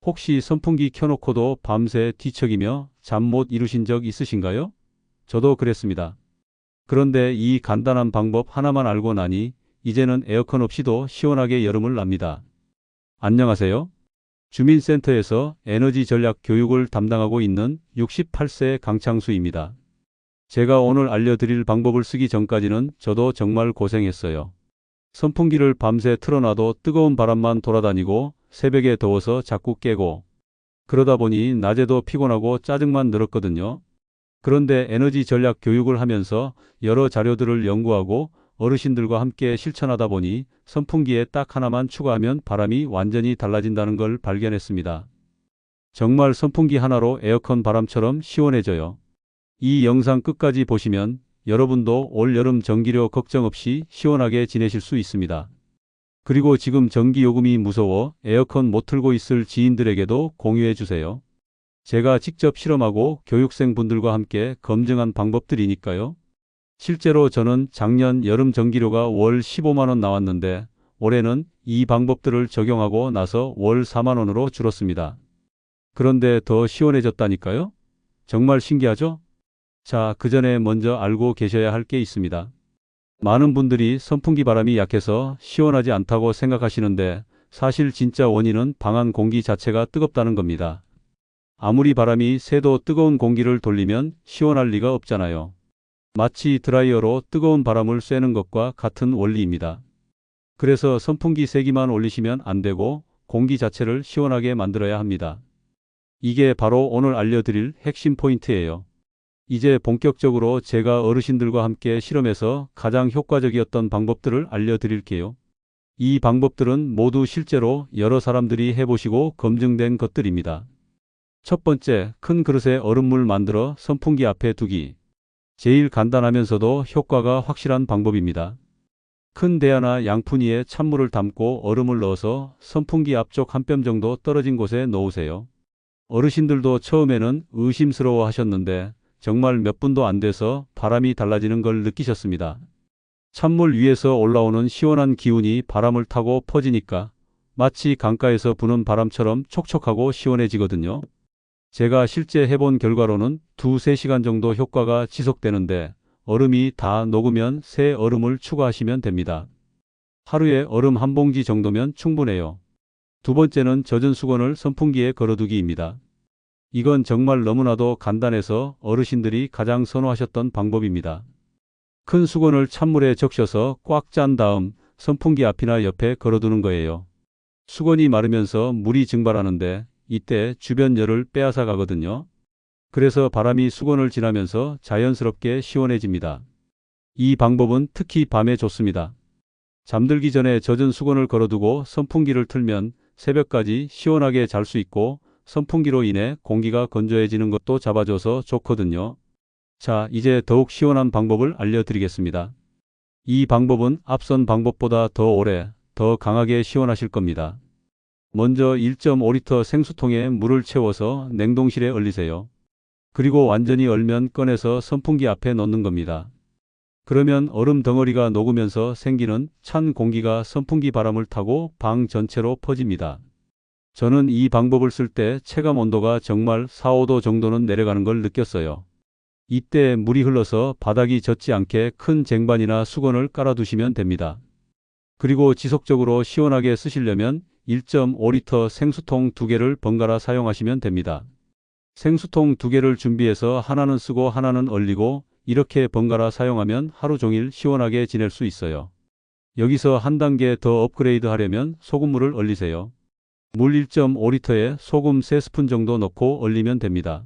혹시 선풍기 켜놓고도 밤새 뒤척이며 잠 못 이루신 적 있으신가요? 저도 그랬습니다. 그런데 이 간단한 방법 하나만 알고 나니 이제는 에어컨 없이도 시원하게 여름을 납니다. 안녕하세요. 주민센터에서 에너지 전략 교육을 담당하고 있는 68세 강창수입니다. 제가 오늘 알려드릴 방법을 쓰기 전까지는 저도 정말 고생했어요. 선풍기를 밤새 틀어놔도 뜨거운 바람만 돌아다니고 새벽에 더워서 자꾸 깨고 그러다 보니 낮에도 피곤하고 짜증만 늘었거든요. 그런데 에너지 전략 교육을 하면서 여러 자료들을 연구하고 어르신들과 함께 실천하다 보니 선풍기에 딱 하나만 추가하면 바람이 완전히 달라진다는 걸 발견했습니다. 정말 선풍기 하나로 에어컨 바람처럼 시원해져요. 이 영상 끝까지 보시면 여러분도 올여름 전기료 걱정 없이 시원하게 지내실 수 있습니다. 그리고 지금 전기요금이 무서워 에어컨 못 틀고 있을 지인들에게도 공유해 주세요. 제가 직접 실험하고 교육생분들과 함께 검증한 방법들이니까요. 실제로 저는 작년 여름 전기료가 월 15만 원 나왔는데 올해는 이 방법들을 적용하고 나서 월 4만 원으로 줄었습니다. 그런데 더 시원해졌다니까요? 정말 신기하죠? 자, 그 전에 먼저 알고 계셔야 할 게 있습니다. 많은 분들이 선풍기 바람이 약해서 시원하지 않다고 생각하시는데 사실 진짜 원인은 방 안 공기 자체가 뜨겁다는 겁니다. 아무리 바람이 세도 뜨거운 공기를 돌리면 시원할 리가 없잖아요. 마치 드라이어로 뜨거운 바람을 쐬는 것과 같은 원리입니다. 그래서 선풍기 세기만 올리시면 안 되고 공기 자체를 시원하게 만들어야 합니다. 이게 바로 오늘 알려드릴 핵심 포인트예요. 이제 본격적으로 제가 어르신들과 함께 실험해서 가장 효과적이었던 방법들을 알려드릴게요. 이 방법들은 모두 실제로 여러 사람들이 해보시고 검증된 것들입니다. 첫 번째, 큰 그릇에 얼음물 만들어 선풍기 앞에 두기. 제일 간단하면서도 효과가 확실한 방법입니다. 큰 대야나 양푼이에 찬물을 담고 얼음을 넣어서 선풍기 앞쪽 한 뼘 정도 떨어진 곳에 놓으세요. 어르신들도 처음에는 의심스러워 하셨는데 정말 몇 분도 안 돼서 바람이 달라지는 걸 느끼셨습니다. 찬물 위에서 올라오는 시원한 기운이 바람을 타고 퍼지니까 마치 강가에서 부는 바람처럼 촉촉하고 시원해지거든요. 제가 실제 해본 결과로는 2~3시간 정도 효과가 지속되는데 얼음이 다 녹으면 새 얼음을 추가하시면 됩니다. 하루에 얼음 한 봉지 정도면 충분해요. 두 번째는 젖은 수건을 선풍기에 걸어두기입니다. 이건 정말 너무나도 간단해서 어르신들이 가장 선호하셨던 방법입니다. 큰 수건을 찬물에 적셔서 꽉 짠 다음 선풍기 앞이나 옆에 걸어두는 거예요. 수건이 마르면서 물이 증발하는데 이때 주변 열을 빼앗아 가거든요. 그래서 바람이 수건을 지나면서 자연스럽게 시원해집니다. 이 방법은 특히 밤에 좋습니다. 잠들기 전에 젖은 수건을 걸어두고 선풍기를 틀면 새벽까지 시원하게 잘 수 있고 선풍기로 인해 공기가 건조해지는 것도 잡아줘서 좋거든요. 자, 이제 더욱 시원한 방법을 알려드리겠습니다. 이 방법은 앞선 방법보다 더 오래, 더 강하게 시원하실 겁니다. 먼저 1.5리터 생수통에 물을 채워서 냉동실에 얼리세요. 그리고 완전히 얼면 꺼내서 선풍기 앞에 넣는 겁니다. 그러면 얼음 덩어리가 녹으면서 생기는 찬 공기가 선풍기 바람을 타고 방 전체로 퍼집니다. 저는 이 방법을 쓸 때 체감 온도가 정말 4~5도 정도는 내려가는 걸 느꼈어요. 이때 물이 흘러서 바닥이 젖지 않게 큰 쟁반이나 수건을 깔아두시면 됩니다. 그리고 지속적으로 시원하게 쓰시려면 1.5리터 생수통 2개를 번갈아 사용하시면 됩니다. 생수통 2개를 준비해서 하나는 쓰고 하나는 얼리고 이렇게 번갈아 사용하면 하루 종일 시원하게 지낼 수 있어요. 여기서 한 단계 더 업그레이드 하려면 소금물을 얼리세요. 물 1.5리터에 소금 3스푼 정도 넣고 얼리면 됩니다.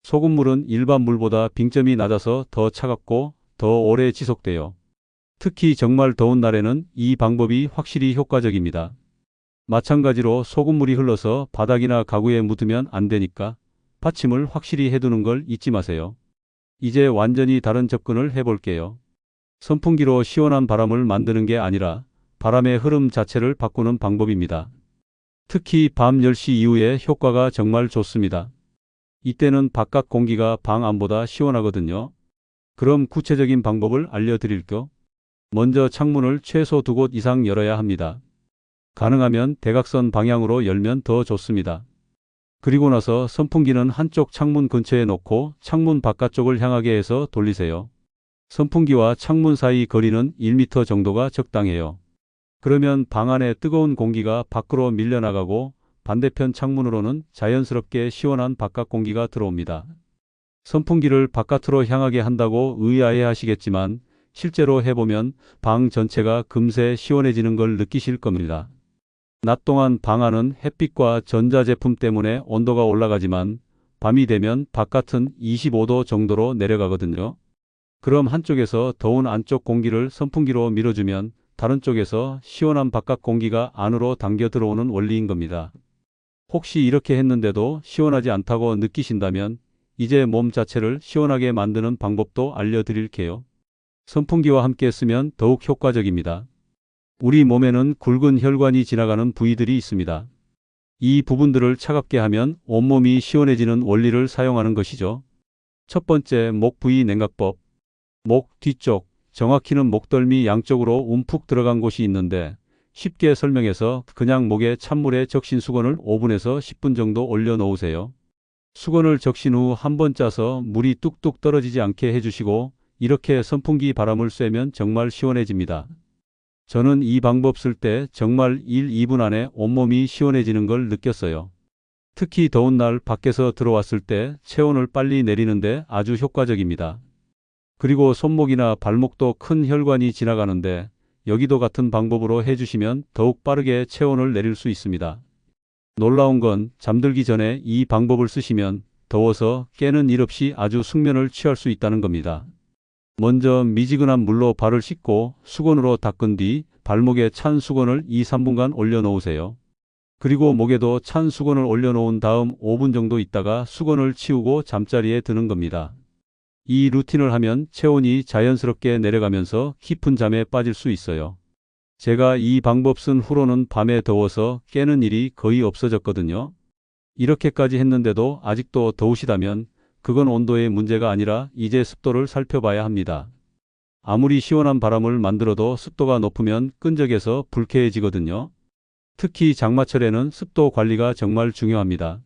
소금물은 일반 물보다 빙점이 낮아서 더 차갑고 더 오래 지속돼요. 특히 정말 더운 날에는 이 방법이 확실히 효과적입니다. 마찬가지로 소금물이 흘러서 바닥이나 가구에 묻으면 안 되니까 받침을 확실히 해두는 걸 잊지 마세요. 이제 완전히 다른 접근을 해볼게요. 선풍기로 시원한 바람을 만드는 게 아니라 바람의 흐름 자체를 바꾸는 방법입니다. 특히 밤 10시 이후에 효과가 정말 좋습니다. 이때는 바깥 공기가 방 안보다 시원하거든요. 그럼 구체적인 방법을 알려드릴게요. 먼저 창문을 최소 2곳 이상 열어야 합니다. 가능하면 대각선 방향으로 열면 더 좋습니다. 그리고 나서 선풍기는 한쪽 창문 근처에 놓고 창문 바깥쪽을 향하게 해서 돌리세요. 선풍기와 창문 사이 거리는 1m 정도가 적당해요. 그러면 방 안에 뜨거운 공기가 밖으로 밀려나가고 반대편 창문으로는 자연스럽게 시원한 바깥 공기가 들어옵니다. 선풍기를 바깥으로 향하게 한다고 의아해 하시겠지만 실제로 해보면 방 전체가 금세 시원해지는 걸 느끼실 겁니다. 낮 동안 방 안은 햇빛과 전자제품 때문에 온도가 올라가지만 밤이 되면 바깥은 25도 정도로 내려가거든요. 그럼 한쪽에서 더운 안쪽 공기를 선풍기로 밀어주면 다른 쪽에서 시원한 바깥 공기가 안으로 당겨 들어오는 원리인 겁니다. 혹시 이렇게 했는데도 시원하지 않다고 느끼신다면 이제 몸 자체를 시원하게 만드는 방법도 알려드릴게요. 선풍기와 함께 쓰면 더욱 효과적입니다. 우리 몸에는 굵은 혈관이 지나가는 부위들이 있습니다. 이 부분들을 차갑게 하면 온몸이 시원해지는 원리를 사용하는 것이죠. 첫 번째, 목 부위 냉각법. 목 뒤쪽, 정확히는 목덜미 양쪽으로 움푹 들어간 곳이 있는데 쉽게 설명해서 그냥 목에 찬물에 적신 수건을 5분에서 10분 정도 올려 놓으세요. 수건을 적신 후 한 번 짜서 물이 뚝뚝 떨어지지 않게 해주시고 이렇게 선풍기 바람을 쐬면 정말 시원해집니다. 저는 이 방법 쓸 때 정말 1, 2분 안에 온몸이 시원해지는 걸 느꼈어요. 특히 더운 날 밖에서 들어왔을 때 체온을 빨리 내리는데 아주 효과적입니다. 그리고 손목이나 발목도 큰 혈관이 지나가는데 여기도 같은 방법으로 해주시면 더욱 빠르게 체온을 내릴 수 있습니다. 놀라운 건 잠들기 전에 이 방법을 쓰시면 더워서 깨는 일 없이 아주 숙면을 취할 수 있다는 겁니다. 먼저 미지근한 물로 발을 씻고 수건으로 닦은 뒤 발목에 찬 수건을 2, 3분간 올려놓으세요. 그리고 목에도 찬 수건을 올려놓은 다음 5분 정도 있다가 수건을 치우고 잠자리에 드는 겁니다. 이 루틴을 하면 체온이 자연스럽게 내려가면서 깊은 잠에 빠질 수 있어요. 제가 이 방법 쓴 후로는 밤에 더워서 깨는 일이 거의 없어졌거든요. 이렇게까지 했는데도 아직도 더우시다면 그건 온도의 문제가 아니라 이제 습도를 살펴봐야 합니다. 아무리 시원한 바람을 만들어도 습도가 높으면 끈적해서 불쾌해지거든요. 특히 장마철에는 습도 관리가 정말 중요합니다.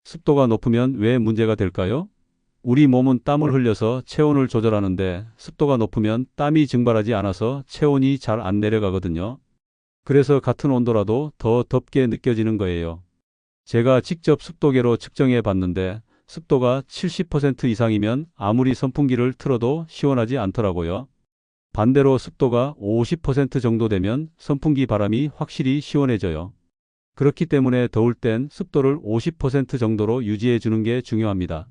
습도가 높으면 왜 문제가 될까요? 우리 몸은 땀을 흘려서 체온을 조절하는데 습도가 높으면 땀이 증발하지 않아서 체온이 잘 안 내려가거든요. 그래서 같은 온도라도 더 덥게 느껴지는 거예요. 제가 직접 습도계로 측정해 봤는데 습도가 70% 이상이면 아무리 선풍기를 틀어도 시원하지 않더라고요. 반대로 습도가 50% 정도 되면 선풍기 바람이 확실히 시원해져요. 그렇기 때문에 더울 땐 습도를 50% 정도로 유지해 주는 게 중요합니다.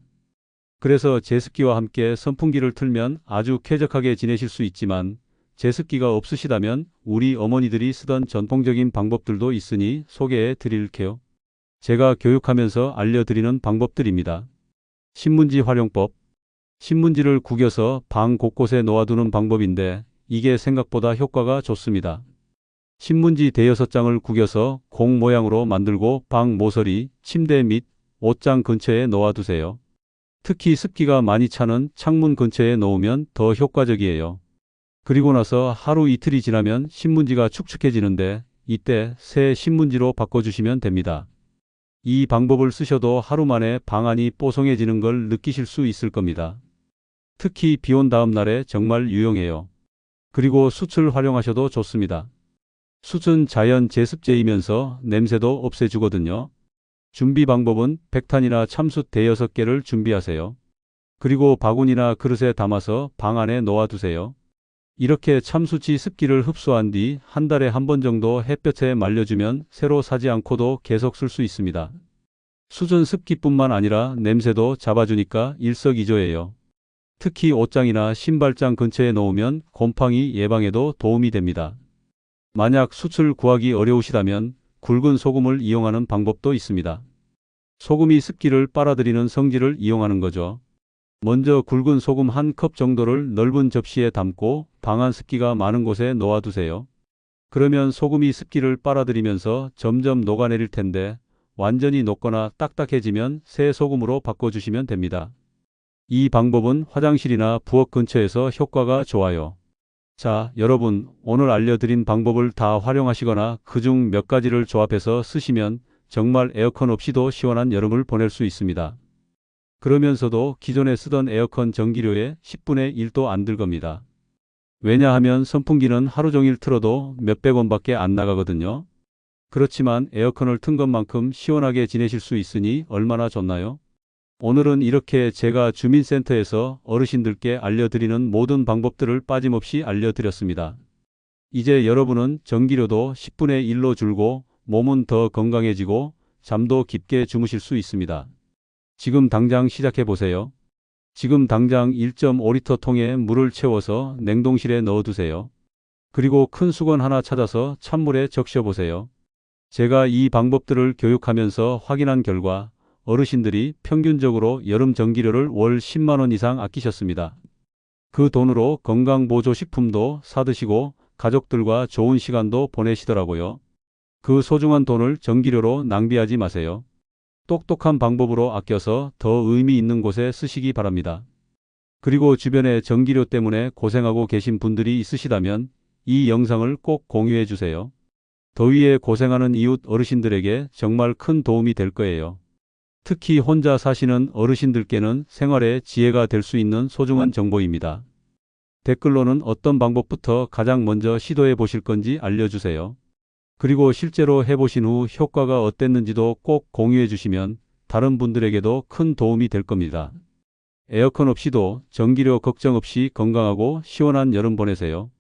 그래서 제습기와 함께 선풍기를 틀면 아주 쾌적하게 지내실 수 있지만 제습기가 없으시다면 우리 어머니들이 쓰던 전통적인 방법들도 있으니 소개해 드릴게요. 제가 교육하면서 알려드리는 방법들입니다. 신문지 활용법. 신문지를 구겨서 방 곳곳에 놓아두는 방법인데 이게 생각보다 효과가 좋습니다. 신문지 대여섯 장을 구겨서 공 모양으로 만들고 방 모서리, 침대 및 옷장 근처에 놓아두세요. 특히 습기가 많이 차는 창문 근처에 놓으면 더 효과적이에요. 그리고 나서 하루 이틀이 지나면 신문지가 축축해지는데 이때 새 신문지로 바꿔주시면 됩니다. 이 방법을 쓰셔도 하루 만에 방 안이 뽀송해지는 걸 느끼실 수 있을 겁니다. 특히 비 온 다음 날에 정말 유용해요. 그리고 숯을 활용하셔도 좋습니다. 숯은 자연 제습제이면서 냄새도 없애주거든요. 준비 방법은 백탄이나 참숯 대여섯 개를 준비하세요. 그리고 바구니나 그릇에 담아서 방 안에 놓아두세요. 이렇게 참숯이 습기를 흡수한 뒤 한 달에 한 번 정도 햇볕에 말려주면 새로 사지 않고도 계속 쓸 수 있습니다. 숯은 습기뿐만 아니라 냄새도 잡아주니까 일석이조예요. 특히 옷장이나 신발장 근처에 놓으면 곰팡이 예방에도 도움이 됩니다. 만약 숯을 구하기 어려우시다면 굵은 소금을 이용하는 방법도 있습니다. 소금이 습기를 빨아들이는 성질을 이용하는 거죠. 먼저 굵은 소금 한 컵 정도를 넓은 접시에 담고 방 안 습기가 많은 곳에 놓아두세요. 그러면 소금이 습기를 빨아들이면서 점점 녹아내릴 텐데 완전히 녹거나 딱딱해지면 새 소금으로 바꿔주시면 됩니다. 이 방법은 화장실이나 부엌 근처에서 효과가 좋아요. 자, 여러분, 오늘 알려드린 방법을 다 활용하시거나 그중 몇 가지를 조합해서 쓰시면 정말 에어컨 없이도 시원한 여름을 보낼 수 있습니다. 그러면서도 기존에 쓰던 에어컨 전기료의 10분의 1도 안 들 겁니다. 왜냐하면 선풍기는 하루 종일 틀어도 몇백 원밖에 안 나가거든요. 그렇지만 에어컨을 튼 것만큼 시원하게 지내실 수 있으니 얼마나 좋나요? 오늘은 이렇게 제가 주민센터에서 어르신들께 알려드리는 모든 방법들을 빠짐없이 알려드렸습니다. 이제 여러분은 전기료도 10분의 1로 줄고 몸은 더 건강해지고 잠도 깊게 주무실 수 있습니다. 지금 당장 시작해 보세요. 지금 당장 1.5리터 통에 물을 채워서 냉동실에 넣어두세요. 그리고 큰 수건 하나 찾아서 찬물에 적셔 보세요. 제가 이 방법들을 교육하면서 확인한 결과 어르신들이 평균적으로 여름 전기료를 월 10만 원 이상 아끼셨습니다. 그 돈으로 건강보조식품도 사드시고 가족들과 좋은 시간도 보내시더라고요. 그 소중한 돈을 전기료로 낭비하지 마세요. 똑똑한 방법으로 아껴서 더 의미 있는 곳에 쓰시기 바랍니다. 그리고 주변에 전기료 때문에 고생하고 계신 분들이 있으시다면 이 영상을 꼭 공유해 주세요. 더위에 고생하는 이웃 어르신들에게 정말 큰 도움이 될 거예요. 특히 혼자 사시는 어르신들께는 생활의 지혜가 될 수 있는 소중한 정보입니다. 댓글로는 어떤 방법부터 가장 먼저 시도해 보실 건지 알려주세요. 그리고 실제로 해보신 후 효과가 어땠는지도 꼭 공유해 주시면 다른 분들에게도 큰 도움이 될 겁니다. 에어컨 없이도 전기료 걱정 없이 건강하고 시원한 여름 보내세요.